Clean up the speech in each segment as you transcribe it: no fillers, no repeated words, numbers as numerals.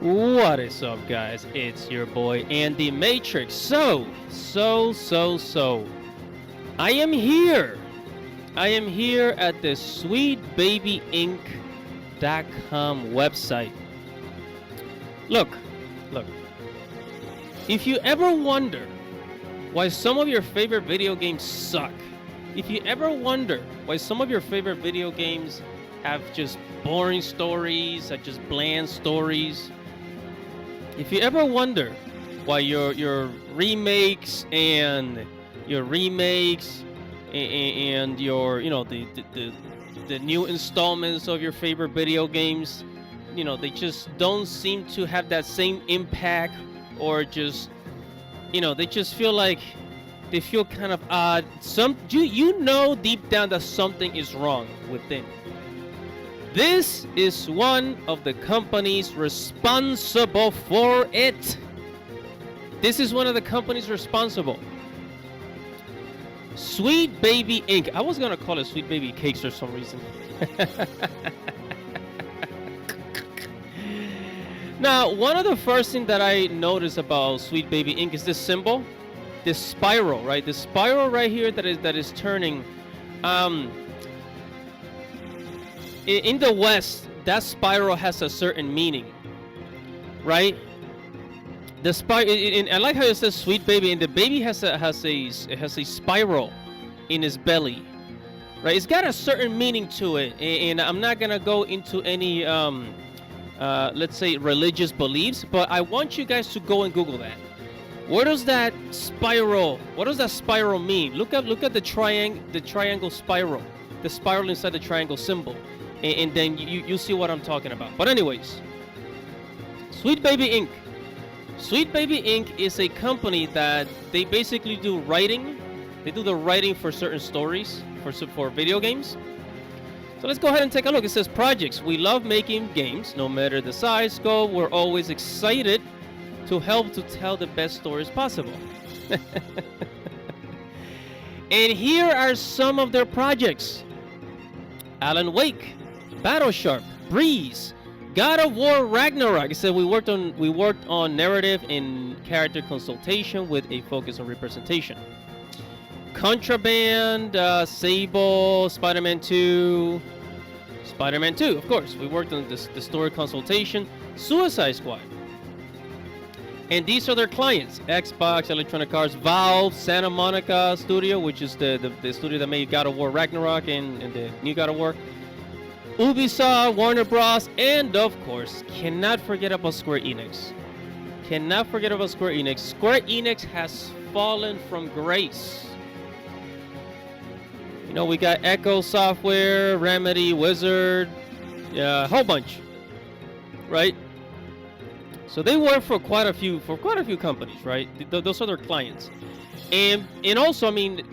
What is up, guys? It's your boy Andy Matrix. So I am here. I am here at the sweetbabyinc.com website. Look. If you ever wonder why some of your favorite video games suck, if you ever wonder why some of your favorite video games have just boring stories, just bland stories, if you ever wonder why your remakes and your the new installments of your favorite video games, they just don't seem to have that same impact, or just they just feel like they feel kind of odd. You know deep down that something is wrong within. This is one of the companies responsible for it. This is one of the companies responsible. Sweet Baby Inc. I was gonna call it Sweet Baby Cakes for some reason. Now, one of the first things that I noticed about Sweet Baby Inc. is this symbol, this spiral, right? This spiral right here that is turning. In the West, that spiral has a certain meaning, right? The I like how it says "sweet baby," and the baby has a spiral in his belly, right? It's got a certain meaning to it, and I'm not gonna go into any let's say religious beliefs, but I want you guys to go and Google that. What does that spiral mean? Look at the triangle spiral, the spiral inside the triangle symbol. And then you see what I'm talking about. But anyways, Sweet Baby Inc. Sweet Baby Inc. is a company that they basically do writing. They do the writing for certain stories for video games. So let's go ahead and take a look. It says projects. We love making games, no matter the size, scope. We're always excited to help to tell the best stories possible. And here are some of their projects: Alan Wake, Battle Shark, Breeze, God of War Ragnarok. It said we worked on narrative and character consultation with a focus on representation. Contraband, Sable, Spider-Man 2, of course. We worked on the story consultation. Suicide Squad. And these are their clients: Xbox, Electronic Arts, Valve, Santa Monica Studio, which is the studio that made God of War Ragnarok and the new God of War. Ubisoft, Warner Bros., and of course, cannot forget about Square Enix. Square Enix has fallen from grace. We got Echo Software, Remedy, Wizard, a whole bunch, right? So they work for quite a few companies, right? Those are their clients, and also, I mean,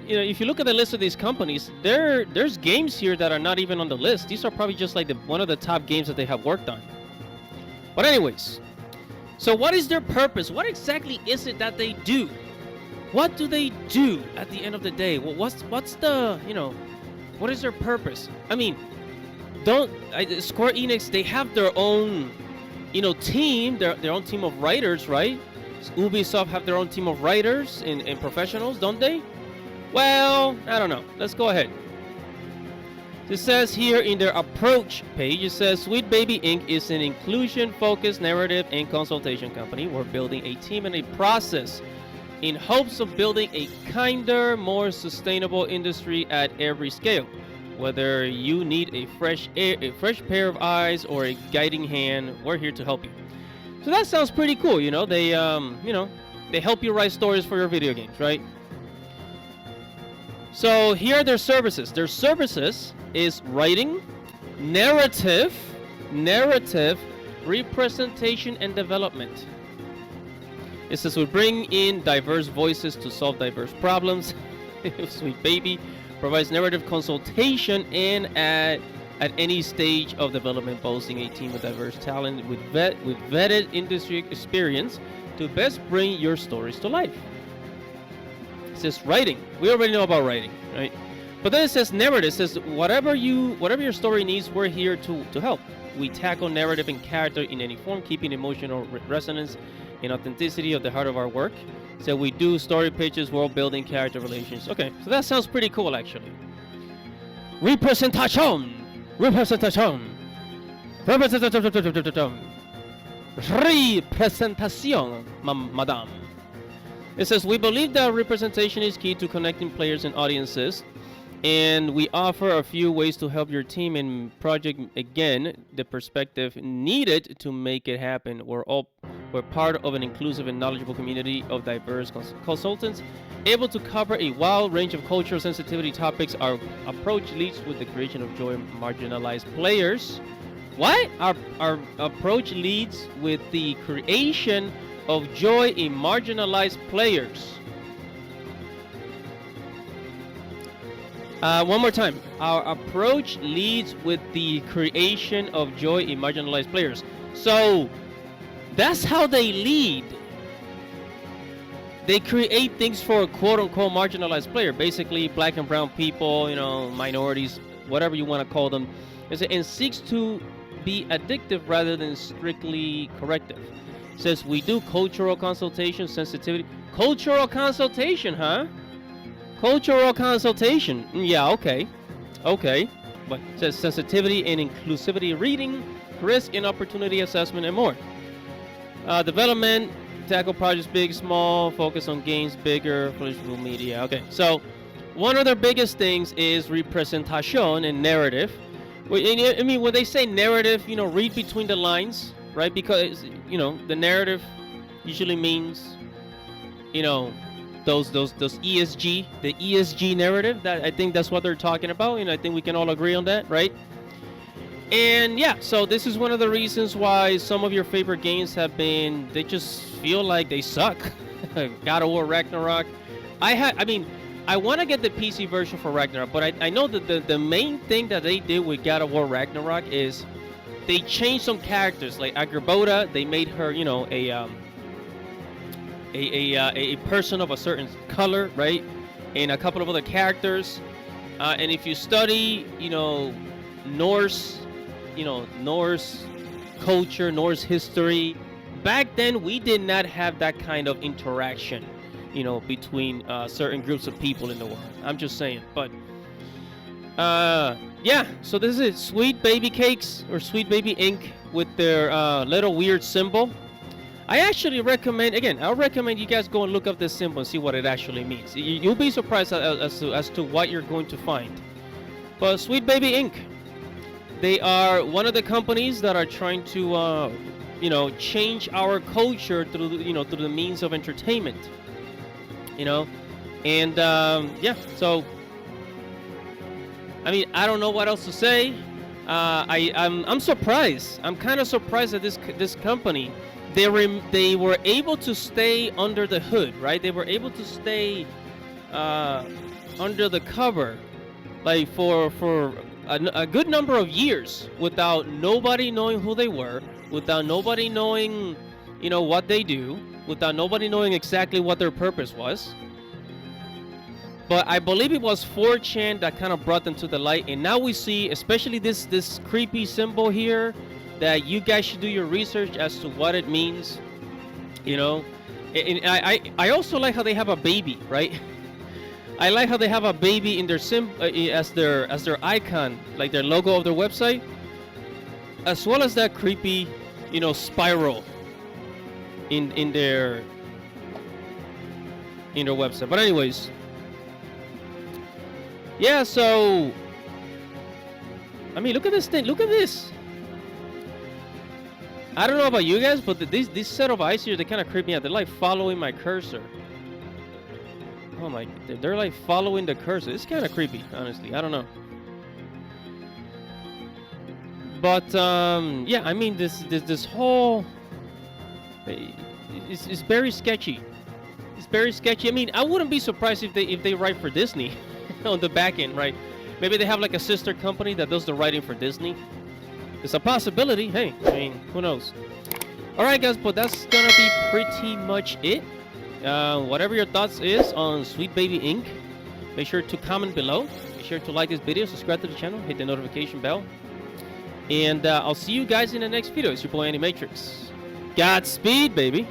if you look at the list of these companies, there's games here that are not even on the list. These are probably just like one of the top games that they have worked on. But anyways, so what is their purpose? What exactly is it that they do? What do they do at the end of the day? Well, what's the what is their purpose? I mean, Square Enix, they have their own team, their own team of writers, right? Ubisoft have their own team of writers and professionals, don't they? Well, I don't know. Let's go ahead. It says here in their approach page, it says Sweet Baby Inc. is an inclusion-focused narrative and consultation company. We're building a team and a process in hopes of building a kinder, more sustainable industry at every scale. Whether you need a fresh pair of eyes or a guiding hand, we're here to help you. So that sounds pretty cool. They help you write stories for your video games, right? So here are their services. Their services is writing, narrative, representation, and development. It says we bring in diverse voices to solve diverse problems. Sweet Baby provides narrative consultation and at any stage of development, boasting a team of diverse talent with vetted industry experience to best bring your stories to life. It says writing. We already know about writing, right? But then it says narrative. It says whatever your story needs, we're here to help. we tackle narrative and character in any form, keeping emotional resonance and authenticity of the heart of our work. So we do story pitches, world building, character relations. Okay, so that sounds pretty cool, actually. Representation. Representation. Representation. Representation, madame. It says, we believe that representation is key to connecting players and audiences, and we offer a few ways to help your team and project. Again, the perspective needed to make it happen. We're part of an inclusive and knowledgeable community of diverse consultants, able to cover a wide range of cultural sensitivity topics. Our approach leads with the creation of joy in marginalized players. What? Our approach leads with the creation of joy in marginalized players. One more time. Our approach leads with the creation of joy in marginalized players. So that's how they lead. They create things for a quote-unquote marginalized player, basically black and brown people, minorities, whatever you want to call them, and seeks to be addictive rather than strictly corrective. It says we do cultural consultation, sensitivity. Cultural consultation, huh? Cultural consultation. Yeah, okay. But it says sensitivity and inclusivity reading, risk and opportunity assessment, and more. Development, tackle projects big, small, focus on games bigger, political media. Okay, so one of their biggest things is representation and narrative. I mean, when they say narrative, read between the lines, right? Because, the narrative usually means, those ESG, the ESG narrative. That I think that's what they're talking about, and I think we can all agree on that, right? And yeah, so this is one of the reasons why some of your favorite games they just feel like they suck. God of War Ragnarok. I want to get the PC version for Ragnarok, but I know that the main thing that they did with God of War Ragnarok is they changed some characters. Like Agrabota, they made her, a person of a certain color, right? And a couple of other characters. And if you study, Norse culture, Norse history, back then we did not have that kind of interaction, between certain groups of people in the world. I'm just saying. But yeah, so this is Sweet Baby Cakes or Sweet Baby Ink with their little weird symbol. I actually recommend, I'll recommend you guys go and look up this symbol and see what it actually means. You'll be surprised as to what you're going to find. But Sweet Baby Ink, they are one of the companies that are trying to change our culture through through the means of entertainment. And yeah, so I mean, I don't know what else to say. I'm surprised. I'm kind of surprised that this company, they were able to stay under the hood, right? They were able to stay under the cover, like for a good number of years without nobody knowing who they were, without nobody knowing, what they do, without nobody knowing exactly what their purpose was. But I believe it was 4chan that kind of brought them to the light, and now we see, especially this creepy symbol here, that you guys should do your research as to what it means. And I also like how they have a baby, right? I like how they have a baby in their as their icon, like their logo of their website, as well as that creepy, spiral in their website. But anyways, yeah. So I mean, look at this thing. Look at this. I don't know about you guys, but this set of eyes here, they kind of creep me out. They're like following my cursor. Oh my, they're like following the cursor. It's kind of creepy, honestly. I don't know. But yeah, I mean, this whole it's very sketchy. It's very sketchy. I mean, I wouldn't be surprised if they write for Disney on the back end, right? Maybe they have like a sister company that does the writing for Disney. It's a possibility. Hey, I mean, who knows? All right, guys, but that's gonna be pretty much it. Whatever your thoughts is on Sweet Baby Ink, make sure to comment below. Be sure to like this video, subscribe to the channel, hit the notification bell. And I'll see you guys in the next video. It's your boy Animatrix. Godspeed, baby.